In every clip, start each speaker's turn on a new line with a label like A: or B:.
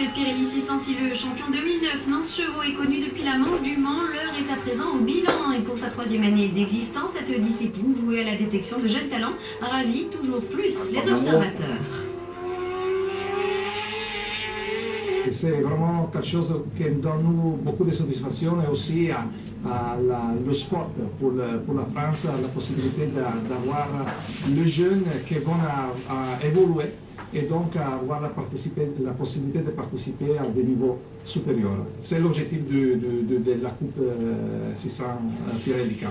A: trophée Pirelli 600 si le champion 2009 Nance Chevaux est connu depuis la Manche du Mans. L'heure est à présent au bilan et pour sa 3e année d'existence, cette discipline vouée à la détection de jeunes talents ravit toujours plus les observateurs.
B: C'est vraiment quelque chose qui donne nous beaucoup de satisfaction et aussi le sport pour la France, la possibilité d'avoir les jeunes qui vont évoluer et donc avoir la possibilité de participer à des niveaux supérieurs. C'est l'objectif de la Coupe 600 Pirelli Cup.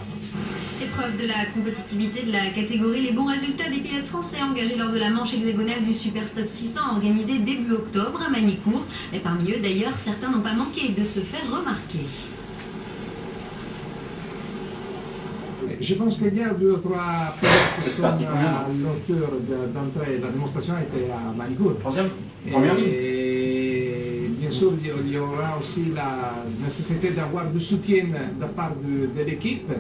A: Épreuve de la compétitivité de la catégorie, les bons résultats des pilotes français engagés lors de la manche hexagonale du Superstock 600 organisée début octobre à Magny-Cours. Et parmi eux d'ailleurs, certains n'ont pas manqué de se faire remarquer.
B: Je pense qu'il y a 2 ou 3 pilotes qui sont à l'auteur d'entrée. La démonstration a été à Magny-Cours. Et bien sûr, il y aura aussi la nécessité d'avoir du soutien de la part de l'équipe.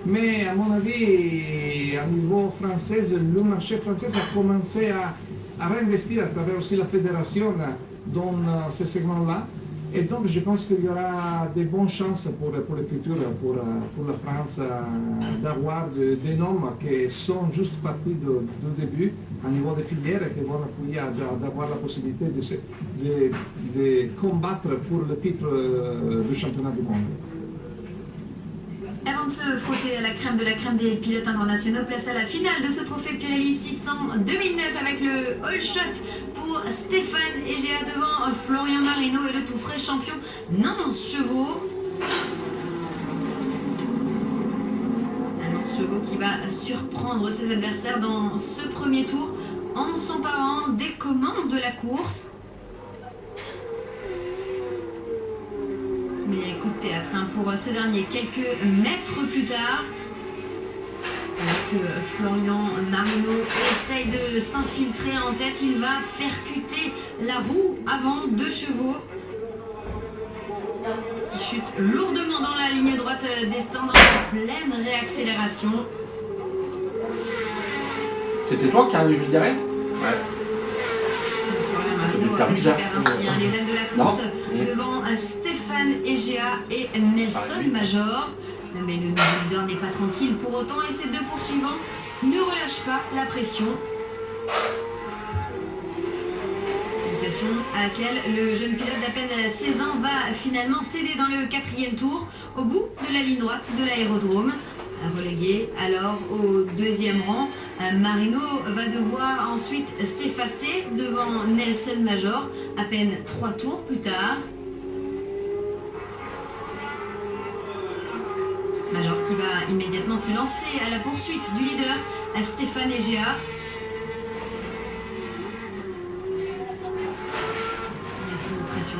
B: Mais à mon avis, à niveau français, le marché français a commencé à réinvestir à travers aussi la fédération dans ce segment-là. Et donc je pense qu'il y aura de bonnes chances pour le futur, pour la France, d'avoir des noms qui sont juste partis du début à niveau de filière et qui vont appuyer d'avoir la possibilité de combattre pour le titre du championnat du monde.
A: Avant de se frotter à la crème des pilotes internationaux, place à la finale de ce trophée Pirelli 600 2009 avec le all shot pour Stéphane Egea devant Florian Marino et le tout frais champion Nance Chevaux. Nance Chevaux qui va surprendre ses adversaires dans ce premier tour en s'emparant des commandes de la course. Mais coup de théâtre pour ce dernier, quelques mètres plus tard, alors que Florian Marino essaye de s'infiltrer en tête, il va percuter la roue avant de Chevaux qui chute lourdement dans la ligne droite des stands en pleine réaccélération.
C: C'était toi qui arrivais juste derrière? Ouais.
A: Florian Marino récupère ainsi les rênes de la course devant Stéphane Egea et Nelson Major. Mais le nouveau leader n'est pas tranquille pour autant et ses 2 poursuivants ne relâchent pas la pression. Une pression à laquelle le jeune pilote d'à peine 16 ans va finalement céder dans le 4e tour au bout de la ligne droite de l'aérodrome. Relégué alors au 2e rang, Marino va devoir ensuite s'effacer devant Nelson Major à peine 3 tours plus tard. Major qui va immédiatement se lancer à la poursuite du leader, à Stéphane Egea.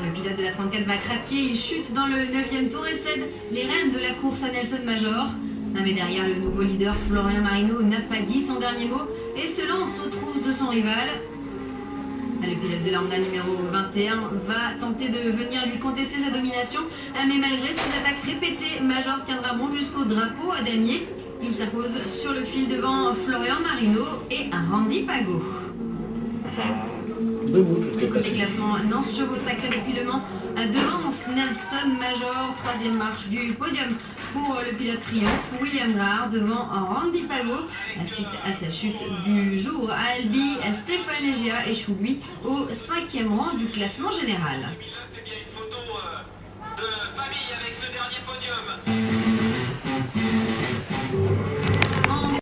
A: Le pilote de la 34 va craquer, il chute dans le 9e tour et cède les rênes de la course à Nelson Major. Mais derrière, le nouveau leader Florian Marino n'a pas dit son dernier mot et se lance aux trousses de son rival. Le pilote de la Honda numéro 21 va tenter de venir lui contester sa domination, mais malgré ses attaques répétées, Major tiendra bon jusqu'au drapeau à damier. Il s'impose sur le fil devant Florian Marino et Randy Pago. Côté classement, Nance Chevaux sacré depuis Le Mans devance Nelson Major, 3e marche du podium pour le pilote triomphe William Grard devant Randy Pago. Suite à sa chute du jour à Albi, Stéphane Egea échoue lui au 5e rang du classement général.
D: Une photo de famille avec le dernier podium.